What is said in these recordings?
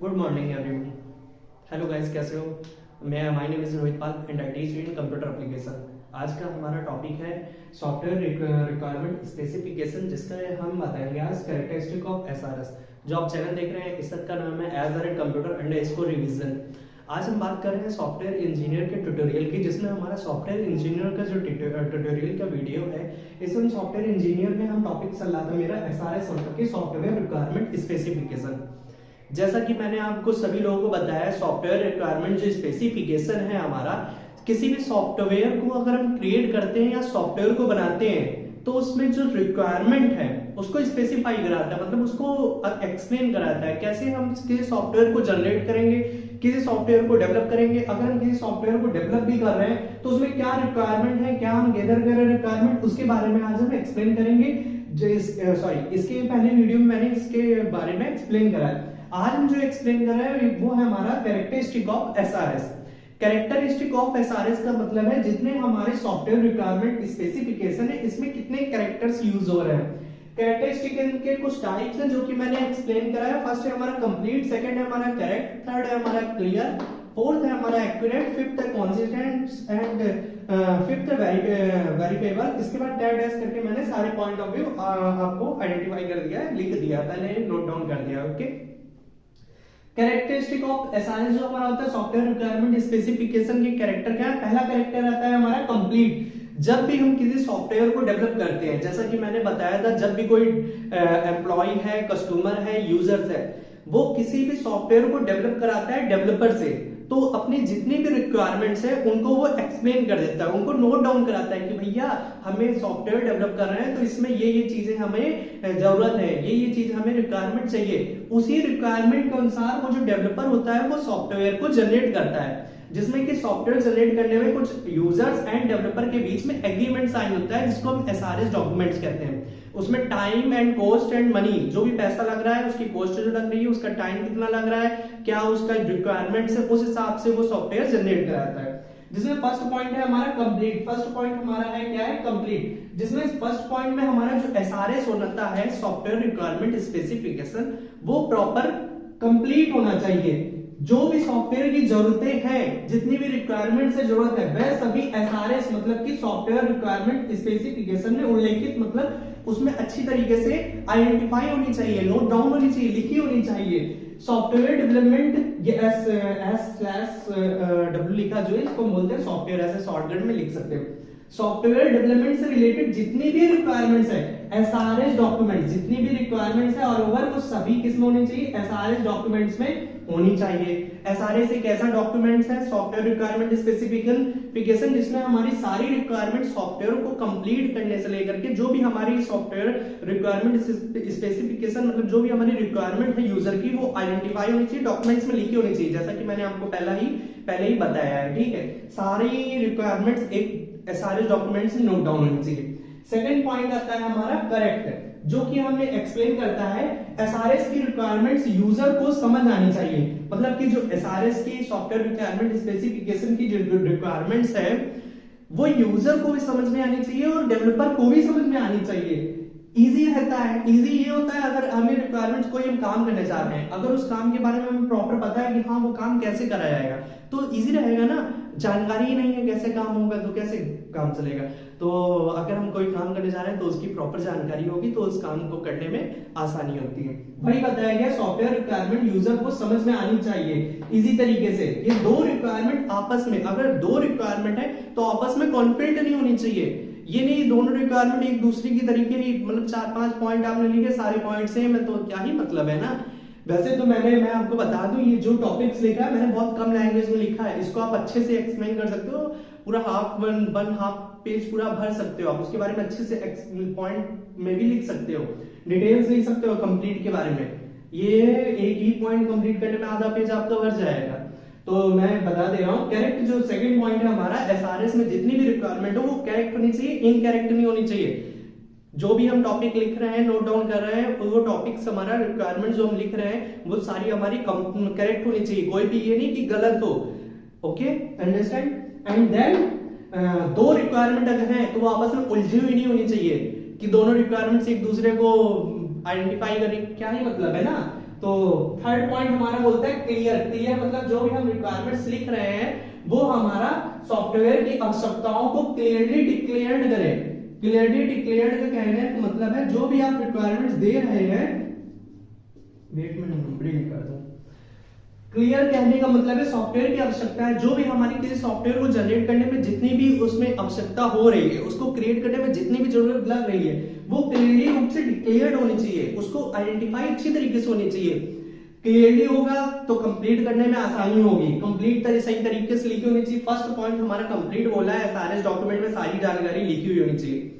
Good morning everyone. Hello guys, कैसे हो? My name is Rohit Pal and I teach in computer application. आज का हमारा टॉपिक है सॉफ्टवेयर रिक्वायरमेंट स्पेसिफिकेशन, जिसका हम बताएंगे आज कैरेक्टरिस्टिक ऑफ एसआरएस। जो आप चैनल देख रहे हैं इस का नाम है एज अ कंप्यूटर एंड इसको रिवीजन। आज हम बात कर रहे हैं सॉफ्टवेयर इंजीनियर के ट्यूटोरियल की, जिसमें हमारा सॉफ्टवेयर इंजीनियर का जो ट्यूटोरियल का वीडियो है, इसमें सॉफ्टवेयर इंजीनियर में हम टॉपिक चल रहा था मेरा एसआरएस मतलब कि सॉफ्टवेयर रिक्वायरमेंट स्पेसिफिकेशन। जैसा कि मैंने आपको सभी लोगों को बताया, सॉफ्टवेयर रिक्वायरमेंट जो स्पेसिफिकेशन है हमारा, किसी भी सॉफ्टवेयर को अगर हम क्रिएट करते हैं या सॉफ्टवेयर को बनाते हैं तो उसमें जो रिक्वायरमेंट है उसको स्पेसिफाई कराता है, मतलब उसको एक्सप्लेन कराता है कैसे हम किसी सॉफ्टवेयर को जनरेट करेंगे, किसी सॉफ्टवेयर को डेवलप करेंगे। अगर हम किसी सॉफ्टवेयर को डेवलप भी कर रहे हैं तो उसमें क्या रिक्वायरमेंट है, क्या हम गैदर कर रहे हैं रिक्वायरमेंट, उसके बारे में आज हम एक्सप्लेन करेंगे। इसके पहले वीडियो में मैंने इसके बारे में एक्सप्लेन करा है। आज हम जो एक्सप्लेन कर रहे हैं वो है हमारा characteristic of SRS. Characteristic of SRS का मतलब है जितने हमारे सॉफ्टवेयर रिक्वायरमेंट स्पेसिफिकेशन है इसमें कितने कैरेक्टर्स यूज हो रहे हैं। कैरेक्टरिस्टिक के कुछ टाइप्स हैं जो कि मैंने एक्सप्लेन कराया। फर्स्ट है हमारा कंप्लीट, सेकंड है हमारा करेक्ट, थर्ड है हमारा क्लियर, फोर्थ है हमारा एक्यूरेट, फिफ्थ है कंसिस्टेंट एंड फिफ्थ वेरिफेबल। इसके बाद टैग डैश करके मैंने सारे पॉइंट ऑफ व्यू आपको आइडेंटिफाई कर दिया है, लिख दिया, पहले नोट डाउन कर दिया। ओके, कैरेक्टरिस्टिक ऑफ एसआरएस जो हमारा होता है सॉफ्टवेयर रिक्वायरमेंट स्पेसिफिकेशन के कैरेक्टर क्या है। पहला कैरेक्टर आता है हमारा कंप्लीट। जब भी हम किसी सॉफ्टवेयर को डेवलप करते हैं, जैसा कि मैंने बताया था, जब भी कोई एम्प्लॉय है, कस्टमर है, यूजर्स है, वो किसी भी सॉफ्टवेयर को डेवलप कराता है डेवलपर से, तो अपनी जितनी भी रिक्वायरमेंट्स है उनको वो एक्सप्लेन कर देता है, उनको नोट डाउन कराता है कि भैया हमें सॉफ्टवेयर डेवलप कर रहे हैं तो इसमें ये चीजें हमें जरूरत है, ये चीज हमें रिक्वायरमेंट चाहिए। उसी रिक्वायरमेंट के अनुसार वो जो डेवलपर होता है वो सॉफ्टवेयर को जनरेट करता है, जिसमें कि सॉफ्टवेयर जनरेट करने में कुछ यूजर्स एंड डेवलपर के बीच में एग्रीमेंट साइन होता है, जिसको हम एसआरएस डॉक्यूमेंट्स कहते हैं। उसमें time and cost and money, जो भी पैसा लग रहा है उसकी कॉस्ट जो लग रही है, उसका टाइम कितना लग रहा है, क्या उसका रिक्वायरमेंट्स है, उस हिसाब से वो सॉफ्टवेयर जनरेट कराता है। जिसमें फर्स्ट पॉइंट है हमारा कंप्लीट। फर्स्ट पॉइंट हमारा है क्या है, कंप्लीट। जिसमें फर्स्ट पॉइंट में हमारा जो एसआरएस होता है सॉफ्टवेयर रिक्वायरमेंट स्पेसिफिकेशन, वो प्रॉपर कंप्लीट होना चाहिए। जो भी सॉफ्टवेयर की जरूरतें हैं, जितनी भी रिक्वायरमेंट से जरूरत है, वह सभी एसआरएस मतलब कि सॉफ्टवेयर रिक्वायरमेंट स्पेसिफिकेशन में उल्लेखित, मतलब उसमें अच्छी तरीके से आइडेंटिफाई होनी चाहिए, नोट डाउन होनी चाहिए, लिखी होनी चाहिए। सॉफ्टवेयर डेवलपमेंट, ये S/W लिखा जो है इसको बोलते हैं सॉफ्टवेयर, ऐसे शॉर्टकट में लिख सकते हैं। सॉफ्टवेयर डेवलपमेंट से रिलेटेड जितनी भी रिक्वायरमेंट्स है, एसआरएस डॉक्यूमेंट जितनी भी रिक्वायरमेंट्स है और ओवर वो सभी किसमें होनी चाहिए, एसआरएस डॉक्यूमेंट्स में होनी चाहिए। एसआरएस एक ऐसा डॉक्यूमेंट्स है सॉफ्टवेयर रिक्वायरमेंट स्पेसिफिकेशन, जिसमें हमारी सारी रिक्वायरमेंट सॉफ्टवेयर को कंप्लीट करने से लेकर के जो भी हमारी सॉफ्टवेयर रिक्वायरमेंट स्पेसिफिकेशन मतलब जो भी हमारी रिक्वायरमेंट है यूजर की, वो आइडेंटिफाई होनी चाहिए, डॉक्यूमेंट्स में लिखी होनी चाहिए, जैसा कि मैंने आपको पहले ही बताया है। ठीक है, सारी रिक्वायरमेंट्स एक एसआरएस डॉक्यूमेंट्स में नोट डाउन होनी चाहिए। सेकंड पॉइंट आता है हमारा करेक्ट, जो कि हमें एक्सप्लेन करता है एसआरएस की रिक्वायरमेंट्स यूजर को समझ आनी चाहिए, मतलब कि जो एसआरएस की सॉफ्टवेयर रिक्वायरमेंट स्पेसिफिकेशन की जो रिक्वायरमेंट्स है वो यूजर को भी समझ में आनी चाहिए और डेवलपर को भी समझ में आनी चाहिए। इजी रहता है, इजी ये होता है अगर हमें रिक्वायरमेंट्स कोई हम काम करने जा रहे हैं, अगर उस काम के बारे में हमें प्रॉपर पता है कि हाँ वो काम कैसे करा जाएगा तो इजी रहेगा ना। जानकारी ही नहीं है कैसे काम होगा तो कैसे काम चलेगा। तो अगर हम कोई काम करने जा रहे हैं तो उसकी प्रॉपर जानकारी होगी तो उस काम को करने में आसानी होती है। वही बताया गया सॉफ्टवेयर रिक्वायरमेंट यूजर को समझ में आनी चाहिए इजी तरीके से। ये दो रिक्वायरमेंट आपस में, अगर दो रिक्वायरमेंट है तो आपस में कॉन्फ्लिक्ट नहीं होनी चाहिए। ये नहीं दोनों रिक्वायरमेंट एक दूसरे की तरीके ही, मतलब 4-5 पॉइंट आपने लिखे, सारे पॉइंट सेम है तो क्या ही मतलब है ना। वैसे तो मैं आपको बता दूं, ये जो टॉपिक्स लिखा है मैंने बहुत कम लैंग्वेज में लिखा है, इसको आप अच्छे से एक्सप्लेन कर सकते हो, पूरा हाफ पेज पूरा भर सकते हो आप, उसके बारे में अच्छे से पॉइंट में भी लिख सकते हो, डिटेल्स लिख सकते हो कंप्लीट के बारे में। ये एक ही पॉइंट कंप्लीट करने में आधा पेज आपका भर जाएगा। तो मैं बता दे रहा हूँ, करेक्ट जो सेकंड पॉइंट है हमारा, एसआरएस में जितनी भी रिक्वायरमेंट हो वो करेक्ट होनी चाहिए, इनकरेक्ट नहीं होनी चाहिए। जो भी हम टॉपिक लिख रहे हैं, नोट डाउन कर रहे हैं, वो टॉपिक्स हमारा रिक्वायरमेंट जो हम लिख रहे हैं वो सारी हमारी करेक्ट होनी चाहिए, कोई भी ये नहीं कि गलत हो। Okay, understand. एंड देन दो रिक्वायरमेंट अगर है तो वो आपस में उलझी हुई नहीं होनी चाहिए कि दोनों रिक्वायरमेंट्स एक दूसरे को आइडेंटिफाई करेंगे, क्या ही मतलब है ना। तो थर्ड पॉइंट हमारा बोलता है क्लियर। क्लियर मतलब जो भी हम रिक्वायरमेंट्स लिख रहे हैं वो हमारा सॉफ्टवेयर की आवश्यकताओं को क्लियरली डिक्लेयर्ड करे। क्लियरली डिक्लेयर्ड का कहने का मतलब है जो भी आप रिक्वायरमेंट्स दे रहे हैं, वेट में प्रिंट कर दूं। क्लियर कहने का मतलब है सॉफ्टवेयर की आवश्यकता है, जो भी हमारी किसी सॉफ्टवेयर को जनरेट करने में जितनी भी उसमें आवश्यकता हो रही है, उसको क्रिएट करने में जितनी भी जरूरत लग रही है, वो क्लियरली रूप से डिक्लेयर्ड होनी चाहिए, उसको आइडेंटिफाई अच्छी तरीके से होनी चाहिए। क्लियरली होगा तो कंप्लीट करने में आसानी होगी, कंप्लीट सही तरीके से लिखी होनी चाहिए। फर्स्ट पॉइंट हमारा कंप्लीट बोला है, एसआरएस डॉक्यूमेंट में सारी जानकारी लिखी हुई होनी चाहिए,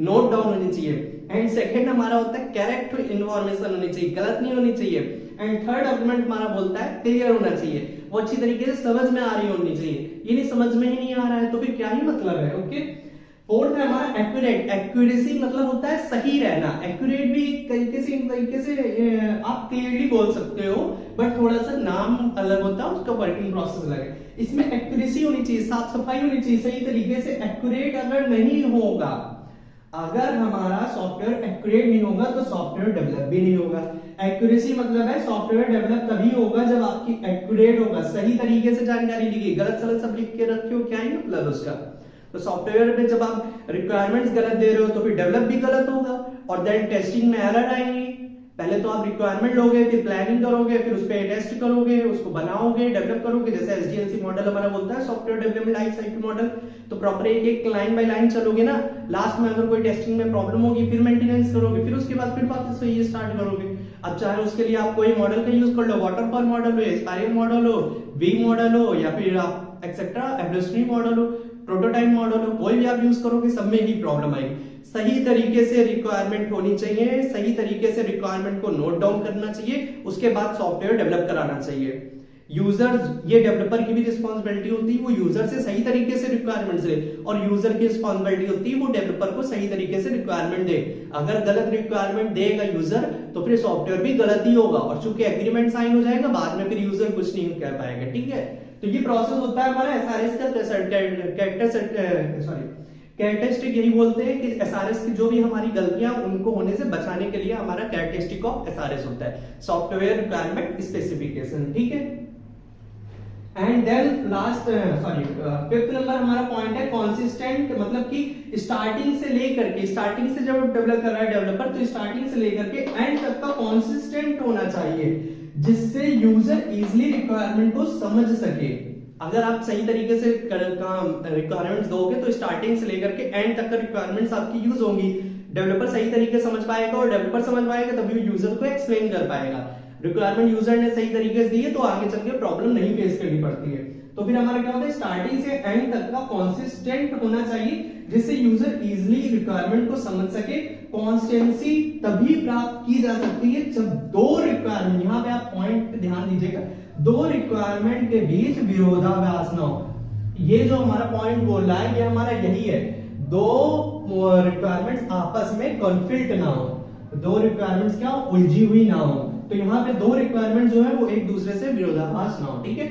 नोट डाउन होनी चाहिए। एंड सेकंड हमारा होता है करेक्ट इन्फॉर्मेशन होनी चाहिए, गलत नहीं होनी चाहिए। एंड थर्ड आर्गुमेंट हमारा बोलता है क्लियर होना चाहिए, वो अच्छी तरीके से समझ में आ रही होनी चाहिए। ये नहीं समझ में ही नहीं आ रहा है तो फिर क्या ही मतलब है। ओके, फोर्थ है हमारा एक्यूरेट। एक्यूरेसी मतलब होता है सही रहना। एक्यूरेट भी एक तरीके से आप क्लियरली बोल सकते हो, बट थोड़ा सा नाम अलग होता है, उसका वर्किंग प्रोसेस अलग है। इसमें एक्यूरेसी होनी चाहिए, साफ सफाई होनी चाहिए, सही तरीके से। एक्यूरेट अगर नहीं होगा, अगर हमारा सॉफ्टवेयर एक्यूरेट नहीं होगा तो सॉफ्टवेयर डेवलप भी नहीं होगा। एक्यूरेसी मतलब है सॉफ्टवेयर डेवलप तभी होगा जब आपकी एक्यूरेट होगा, सही तरीके से जानकारी लिखी। गलत सलत सब लिख के रखे हो, क्या ही मतलब उसका। तो सॉफ्टवेयर में जब आप रिक्वायरमेंट्स गलत दे रहे हो तो फिर डेवलप भी गलत होगा, और देन टेस्टिंग में एरर आएंगी। पहले तो आप रिक्वायरमेंट लोगे, फिर प्लानिंग करोगे, फिर उस पर टेस्ट करोगे, उसको बनाओगे, डेवलप करोगे। जैसे एसडीएलसी मॉडल हमारा बोलता है software development life cycle model, तो प्रॉपर एक एक लाइन बाय लाइन चलोगे ना। लास्ट में अगर कोई टेस्टिंग में प्रॉब्लम होगी, फिर मेंटेनेंस करोगे, फिर उसके बाद फिर वापस से ये स्टार्ट करोगे। अब चाहे उसके लिए आप कोई मॉडल का यूज कर लो, वाटरफॉल मॉडल हो, स्पाइरल मॉडल हो, वी मॉडल हो, या फिर आप एक्सेट्रा एवोल्यूशनरी मॉडल हो, प्रोटोटाइप मॉडल हो, कोई भी आप यूज करोगे, सब में ही प्रॉब्लम आएगी। सही तरीके से रिक्वायरमेंट होनी चाहिए, सही तरीके से रिक्वायरमेंट को नोट डाउन करना चाहिए, उसके बाद सॉफ्टवेयर डेवलप कराना चाहिए। यूजर, ये डेवलपर की भी रिस्पॉन्सिबिलिटी होती है, वो यूजर से सही तरीके से रिक्वायरमेंट्स ले, और यूजर की रिस्पॉन्सिबिलिटी होती है वो डेवलपर को सही तरीके से रिक्वायरमेंट दे। अगर गलत रिक्वायरमेंट देगा यूजर तो फिर सॉफ्टवेयर भी गलत ही होगा, और चूंकि एग्रीमेंट साइन हो जाएगा, बाद में फिर यूजर कुछ नहीं कह पाएगा। ठीक है, तो ये प्रोसेस होता है हमारा एसआरएस का। कैरेक्टरिस्टिक यही बोलते हैं कि एसआरएस की जो भी हमारी गलतियां उनको होने से बचाने के लिए हमारा कैरेक्टरिस्टिक ऑफ एसआरएस होता है, सॉफ्टवेयर रिक्वायरमेंट स्पेसिफिकेशन। ठीक है, and then last fifth number हमारा पॉइंट है कंसिस्टेंट, मतलब कि स्टार्टिंग से लेकर के, स्टार्टिंग से जब डेवलप कर रहा है डेवलपर, तो स्टार्टिंग से लेकर के एंड तक का कंसिस्टेंट होना चाहिए, जिससे यूजर इजीली रिक्वायरमेंट को समझ सके। अगर आप सही तरीके से रिक्वायरमेंट्स दोगे तो स्टार्टिंग से लेकर के एंड तक का रिक्वायरमेंट्स आपकी यूज होंगी, डेवलपर सही तरीके से समझ पाएगा, और डेवलपर समझ पाएगा तभी यूजर को एक्सप्लेन कर पाएगा। रिक्वायरमेंट यूजर ने सही तरीके से दी है तो आगे चल के प्रॉब्लम नहीं फेस करनी पड़ती है। तो फिर हमारा क्या होता है, स्टार्टिंग से एंड तक का कंसिस्टेंट होना चाहिए, जिससे यूजर इजीली रिक्वायरमेंट को समझ सके। कॉन्सिस्टेंसी तभी प्राप्त की जा सकती है जब दो रिक्वायरमेंट, यहाँ पे आप पॉइंट पे ध्यान दीजिएगा, दो रिक्वायरमेंट के बीच विरोधाभास ना हो। ये जो हमारा पॉइंट बोल रहा है ये हमारा यही है, दो रिक्वायरमेंट्स आपस में कॉन्फ्लिक्ट ना हो, दो रिक्वायरमेंट्स क्या उलझी हुई ना हो। तो यहाँ पे दो रिक्वायरमेंट जो है वो एक दूसरे से विरोधाभास ना हो। ठीक है,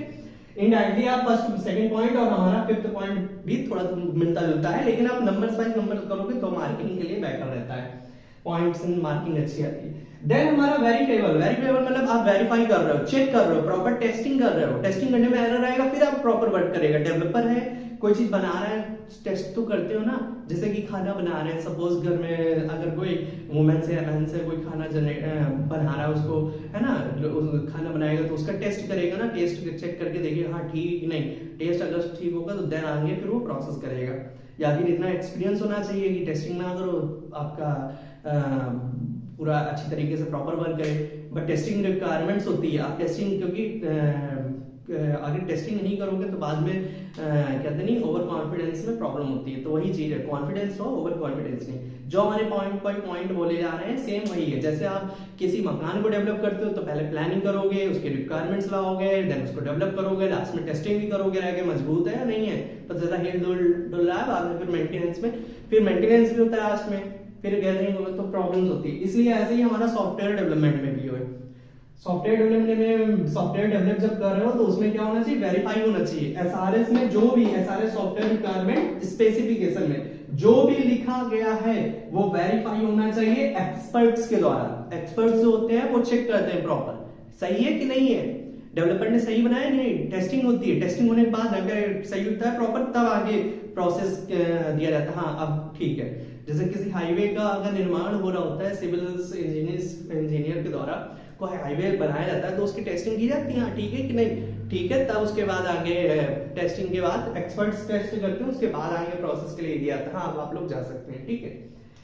इनडायरेक्टली आप फर्स्ट सेकंड पॉइंट और हमारा फिफ्थ पॉइंट भी थोड़ा मिलता जुलता है, लेकिन आप नंबर्स वाइज नंबर करोगे तो मार्किंग के लिए बेटर रहता है, पॉइंट्स एंड मार्किंग अच्छी आती है। देन हमारा वेरीफाइबल। वेरीफाइबल मतलब आप वेरीफाई कर रहे हो, चेक कर रहे हो, प्रॉपर टेस्टिंग कर रहे हो। टेस्टिंग करने में एरर आएगा फिर आप प्रॉपर वर्क करेगा। डेवलपर है, कोई चीज बना रहा है, टेस्ट तो करते हो ना। जैसे कि खाना बना रहे हैं, सपोज घर में अगर कोई वुमेन से या मैन से कोई खाना बना रहा है, उसको है ना, खाना बनाएगा तो उसका टेस्ट करेगा ना, टेस्ट चेक करके देखिए हाँ ठीक नहीं, टेस्ट अगर ठीक होगा तो देन आगे फिर वो प्रोसेस करेगा। या फिर इतना एक्सपीरियंस होना चाहिए कि टेस्टिंग ना करो, आपका पूरा अच्छी तरीके से प्रॉपर वर्क करे। बट टेस्टिंग रिक्वायरमेंट्स होती है, आप टेस्टिंग, क्योंकि अगर टेस्टिंग नहीं करोगे तो बाद में कहते नहीं ओवर कॉन्फिडेंस में प्रॉब्लम होती है। तो वही चीज है, कॉन्फिडेंस हो, ओवर कॉन्फिडेंस नहीं। जो हमारे पॉइंट बाय पॉइंट बोले जा रहे हैं सेम वही है। जैसे आप किसी मकान को डेवलप करते हो तो पहले प्लानिंग करोगे, उसके रिक्वायरमेंट्स लाओगे, देन उसको डेवलप करोगे, लास्ट में टेस्टिंग भी करोगे, रह मजबूत है या नहीं है, तो ज्यादा हिल डुल रहा है, बाद में फिर मेंटेनेंस में, फिर मेंटेनेंस भी होता है लास्ट में, फिर गैदरिंग होगा तो प्रॉब्लम्स होती है। इसलिए ऐसे ही हमारा सॉफ्टवेयर डेवलपमेंट में भी है। सॉफ्टवेयर डेवलपमेंट में सॉफ्टवेयर डेवलप जब कर रहे हो तो उसमें क्या होना चाहिए, वेरीफाई होना चाहिए। एसआरएस में जो भी एसआरएस सॉफ्टवेयर रिक्वायरमेंट स्पेसिफिकेशन में जो भी लिखा गया है वो वेरीफाई होना चाहिए एक्सपर्ट्स के द्वारा। एक्सपर्ट्स जो होते हैं वो चेक करते हैं प्रॉपर सही है कि नहीं है, डेवलपर ने सही बनाया नहीं, टेस्टिंग होती है, टेस्टिंग होने के बाद अगर सही होता है प्रॉपर तब आगे प्रोसेस दिया जाता है, हाँ अब ठीक है। जैसे किसी हाईवे का अगर निर्माण हो रहा होता है सिविल इंजीनियर के द्वारा कोई हाईवे बनाया जाता है तो उसकी टेस्टिंग की जाती है, हाँ ठीक है कि नहीं, ठीक है, तब उसके बाद आगे टेस्टिंग के बाद एक्सपर्ट्स टेस्ट करते हैं, उसके बाद आगे प्रोसेस के लिए दिया जाता है, हाँ आप लोग जा सकते हैं, ठीक है।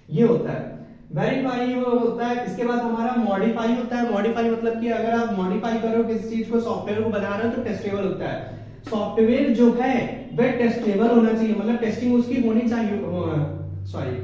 ये होता है वेरीफाई होता है। इसके बाद हमारा मॉडिफाई होता है। मॉडिफाई मतलब कि अगर आप मॉडिफाई करो किसी चीज को, सॉफ्टवेयर को बना रहे हो तो टेस्टेबल होता है। सॉफ्टवेयर जो है वह टेस्टेबल होना चाहिए, मतलब टेस्टिंग उसकी होनी चाहिए, सॉरी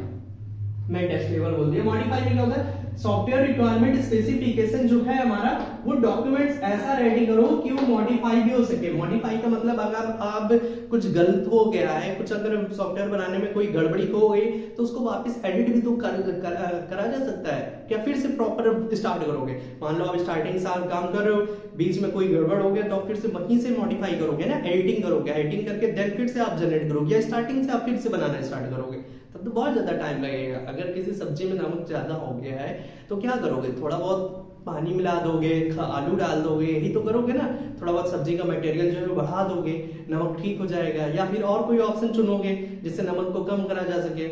मैं टेस्टेबल बोल दिया। मॉडिफाई में क्या होता है, सॉफ्टवेयर रिक्वायरमेंट स्पेसिफिकेशन जो है हमारा वो डॉक्यूमेंट्स ऐसा रेडी करो कि वो मॉडिफाई भी हो सके। मॉडिफाई का मतलब अगर आप कुछ गलत हो गया है, कुछ अगर सॉफ्टवेयर बनाने में कोई गड़बड़ी हो गई तो उसको वापस एडिट भी तो करा जा सकता है। क्या फिर से प्रॉपर स्टार्ट करोगे? मान लो आप स्टार्टिंग साल काम कर रहे हो, बीच में कोई गड़बड़ हो गया तो फिर से वहीं से मॉडिफाई करोगे ना, एडिटिंग करोगे, एडिटिंग करके देन फिर से आप जनरेट करोगे, या स्टार्टिंग से आप फिर से बनाना स्टार्ट करोगे, तब तो बहुत ज्यादा टाइम लगेगा। अगर किसी सब्जी में नमक ज्यादा हो गया है तो क्या करोगे, थोड़ा बहुत पानी मिला दोगे, आलू डाल दोगे, यही तो करोगे ना, थोड़ा बहुत सब्जी का मटेरियल जो है बढ़ा दोगे, नमक ठीक हो जाएगा, या फिर और कोई ऑप्शन चुनोगे जिससे नमक को कम करा जा सके,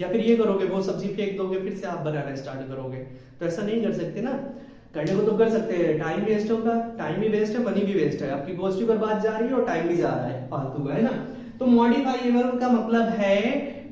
या फिर ये करोगे वो सब्जी फेंक दोगे फिर से आप बनाना स्टार्ट करोगे। तो ऐसा नहीं कर सकते ना, करने को तो कर सकते हैं, टाइम वेस्ट होगा, टाइम भी वेस्ट है, मनी भी वेस्ट है, आपकी कॉस्ट भी बर्बाद जा रही है और टाइम भी जा रहा है फालतू का, है ना। तो मॉडिफाइएबल का मतलब है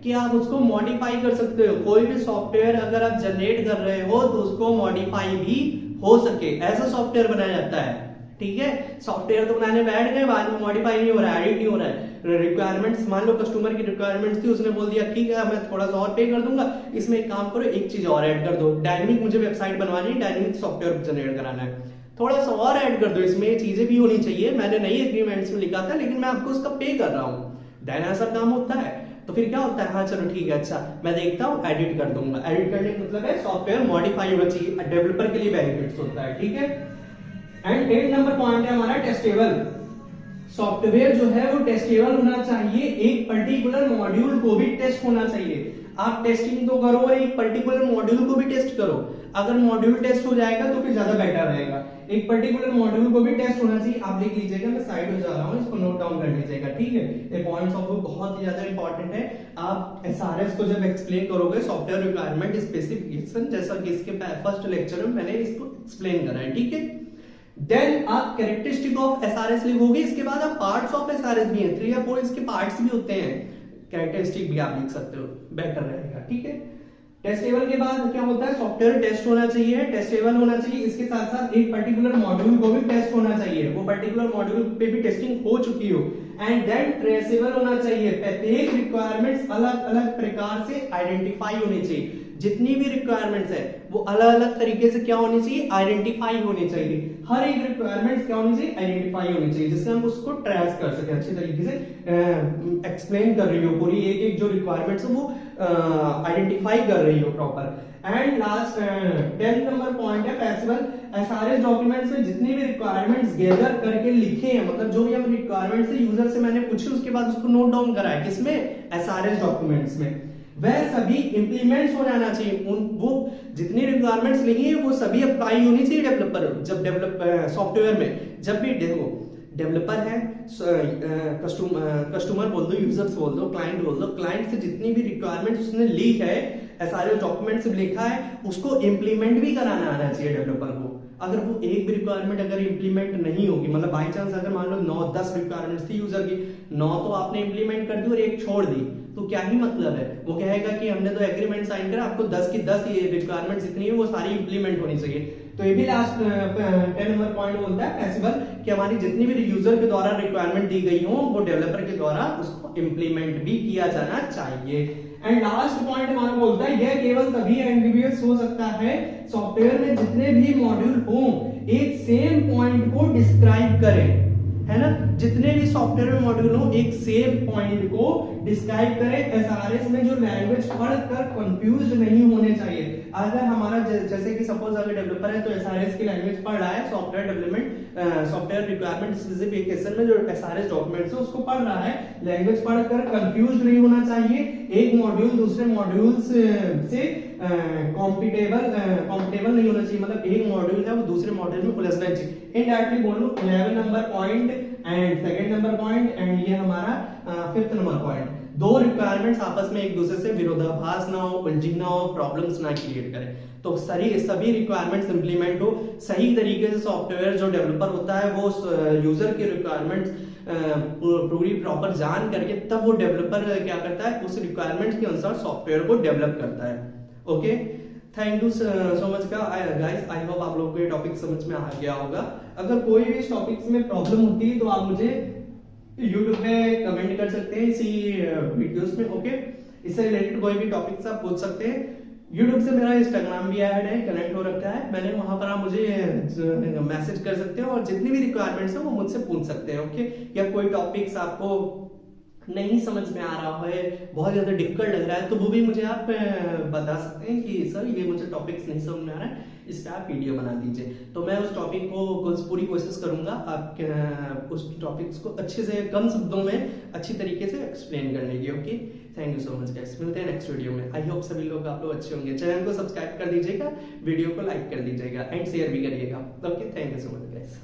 कि आप उसको मॉडिफाई कर सकते हो। कोई भी सॉफ्टवेयर अगर आप जनरेट कर रहे हो तो उसको मॉडिफाई भी हो सके, ऐसा सॉफ्टवेयर बनाया जाता है, ठीक है। सॉफ्टवेयर तो बनाने बैठ गए, बाद में मॉडिफाई नहीं हो रहा है, एडिट नहीं हो रहा है। रिक्वायरमेंट्स, मान लो कस्टमर की रिक्वायरमेंट्स थी, उसने बोल दिया ठीक है मैं थोड़ा सा और पे कर दूंगा, इसमें एक काम करो एक चीज और ऐड कर दो, डायनेमिक मुझे वेबसाइट बनवानी है, डायनेमिक सॉफ्टवेयर जनरेट कराना है, थोड़ा सा और ऐड कर दो, इसमें ये चीजें भी होनी चाहिए, मैंने नई एग्रीमेंट्स में लिखा था लेकिन मैं आपको उसका पे कर रहा हूँ, देन ऐसा काम होता है। तो फिर क्या होता है, हाँ चलो ठीक है, अच्छा मैं देखता हूँ, एडिट कर दूंगा। एडिट करने का मतलब है सॉफ्टवेयर मॉडिफाई होना चाहिए, डेवलपर के लिए बेनिफिट्स होता है, ठीक है। एंड 8 नंबर पॉइंट है हमारा टेस्टेबल। सॉफ्टवेयर जो है वो टेस्टेबल होना चाहिए, एक पर्टिकुलर मॉड्यूल को भी टेस्ट होना चाहिए। आप टेस्टिंग तो करो और एक पर्टिकुलर मॉड्यूल को भी टेस्ट करो, अगर मॉड्यूल टेस्ट हो जाएगा तो फिर ज्यादा बेटर रहेगा। एक पर्टिकुलर मॉड्यूल को भी टेस्ट होना चाहिए, आप लिख लीजिएगा, मैं साइड में जा रहा हूँ, इसको नोट डाउन कर लीजिएगा, ठीक है। ये पॉइंट्स ऑफ व्यू बहुत ही ज्यादा इंपॉर्टेंट है। आप एसआरएस को जब एक्सप्लेन करोगे, सॉफ्टवेयर रिक्वायरमेंट स्पेसिफिकेशन, जैसा कि इसके फर्स्ट लेक्चर में मैंने इसको एक्सप्लेन करा है, ठीक है। देन आप कैरेक्टरिस्टिक ऑफ एसआरएस लिखोगे, इसके बाद आप पार्ट्स ऑफ एसआरएस भी हैं, 3 या 4 इसके पार्ट्स भी होते हैं, कैरेक्टरिस्टिक भी आप लिख सकते हो, बेटर रहेगा, ठीक है। टेस्टेबल के बाद क्या होता है, सॉफ्टवेयर टेस्ट होना चाहिए, टेस्टेबल होना चाहिए, इसके साथ साथ एक पर्टिकुलर मॉड्यूल को भी टेस्ट होना चाहिए, वो पर्टिकुलर मॉड्यूल पे भी टेस्टिंग हो चुकी हो। एंड देन ट्रेसेबल होना चाहिए, प्रत्येक रिक्वायरमेंट्स अलग अलग प्रकार से आइडेंटिफाई होनी चाहिए, जितनी भी रिक्वायरमेंट्स है वो अलग अलग तरीके से क्या होनी चाहिए, आइडेंटिफाई होनी चाहिए। हर एक रिक्वायरमेंट्स क्या होनी चाहिए, आइडेंटिफाई होनी चाहिए, जिससे हम उसको ट्रेस कर सके, अच्छे तरीके से एक्सप्लेन कर रही हो पूरी एक एक जो रिक्वायरमेंट्स है वो आइडेंटिफाई कर रही हो proper. And last 10 number point है फैसिबल। एसआरएस डॉक्यूमेंट्स में जितनी भी रिक्वायरमेंट्स गैदर करके लिखे हैं, मतलब जो भी हम रिक्वायरमेंट्स है यूजर से मैंने पूछी उसके बाद उसको नोट डाउन करा है, किसमें, एसआरएस डॉक्यूमेंट्स में, वह सभी इंप्लीमेंट्स हो जाना चाहिए। वो जितनी रिक्वायरमेंट्स लिखी है वो सभी अप्लाई होनी चाहिए डेवलपर, जब डेवलप सॉफ्टवेयर में जब भी देखो डेवलपर है, कस्टमर बोल दो, यूजर्स बोल दो, क्लाइंट बोल दो, क्लाइंट से जितनी भी रिक्वायरमेंट्स उसने ली है, एसआरएस डॉक्यूमेंट्स में लिखा है, उसको इंप्लीमेंट भी कराना आना चाहिए डेवलपर को। अगर वो एक भी रिक्वायरमेंट अगर इंप्लीमेंट नहीं होगी, मतलब बाई चांस अगर मान लो 9-10 रिक्वायरमेंट्स थी यूजर की, 9 तो आपने इंप्लीमेंट कर दी और एक छोड़ दी, तो क्या ही मतलब है। वो कहेगा कि हमने तो एग्रीमेंट साइन करा, आपको 10 की 10 ये रिक्वायरमेंट्स जितनी है वो सारी इंप्लीमेंट होनी चाहिए। तो ये भी लास्ट 10 नंबर पॉइंट बोलता है पॉसिबल, कि हमारी जितनी भी यूजर के द्वारा रिक्वायरमेंट दी गई हो वो डेवलपर के द्वारा उसको इंप्लीमेंट भी किया जाना चाहिए। एंड लास्ट पॉइंट हमारा बोलता है यह केवल तभी एम्बिगुअस हो सकता है सॉफ्टवेयर में जितने भी मॉड्यूल हो एक सेम पॉइंट को डिस्क्राइब करें, है ना, जितने भी सॉफ्टवेयर में मॉड्यूल हो एक सेम पॉइंट को डिस्क्राइब करें। एसआरएस में जो लैंग्वेज पढ़कर कंफ्यूज नहीं होने चाहिए, अगर हमारा जैसे कि सपोज अगर डेवलपर है तो एसआरएस की लैंग्वेज पढ़ रहा है, software development software requirement specification में जो एसआरएस डॉक्यूमेंट्स है उसको पढ़ रहा है, लैंग्वेज पढ़कर कंफ्यूज नहीं होना चाहिए, एक मॉड्यूल दूसरे मॉड्यूल से कॉम्पिटेबल नहीं होना चाहिए, मतलब एक मॉड्यूल है वो दूसरे मॉड्यूल में उलझना चाहिए। इनडायरेक्टली बोल लो 11 number point and second number point and ये हमारा 5th नंबर पॉइंट, दो रिक्वायरमेंट्स आपस में एक दूसरे से विरोधाभास ना हो, उलझी ना हो, प्रॉब्लम्स ना क्रिएट करें। तो सभी रिक्वायरमेंट्स इंप्लीमेंट हो सही तरीके से। सॉफ्टवेयर जो डेवलपर होता है वो यूजर की रिक्वायरमेंट्स पूरी प्रॉपर जान करके तब वो डेवलपर क्या करता है, उस रिक्वायरमेंट्स के अनुसार सॉफ्टवेयर को डेवलप करता है। Okay, thank you so much guys, I hope आप लोगों को ये टॉपिक समझ में आ गया होगा। अगर कोई भी इस टॉपिक्स में प्रॉब्लम होती है तो आप मुझे YouTube पे कमेंट कर सकते हैं इसी वीडियोस में। ओके, इससे रिलेटेड कोई भी टॉपिक्स आप पूछ सकते हैं। YouTube से मेरा इंस्टाग्राम भी ऐड है, कनेक्ट हो रखा है मैंने, वहां पर आप मुझे मैसेज कर सकते हो और जितनी भी रिक्वायरमेंट्स है वो मुझसे पूछ सकते हैं। ओके, या कोई टॉपिक्स आपको नहीं समझ में आ रहा है, बहुत ज्यादा डिफिकल्ट लग रहा है, तो वो भी मुझे आप बता सकते हैं कि सर ये मुझे टॉपिक्स नहीं समझ में आ रहा है, इस पे आप वीडियो बना दीजिए। तो मैं उस टॉपिक को पूरी कोशिश करूंगा आप उस टॉपिक्स को अच्छे से कम शब्दों में अच्छी तरीके से एक्सप्लेन करने की। Okay, thank you so much guys, मिलते हैं नेक्स्ट वीडियो में। आई होप सभी लोग आप लोग अच्छे होंगे। चैनल को सब्सक्राइब कर दीजिएगा, वीडियो को लाइक कर दीजिएगा एंड शेयर भी करिएगा। Okay, thank you so much guys.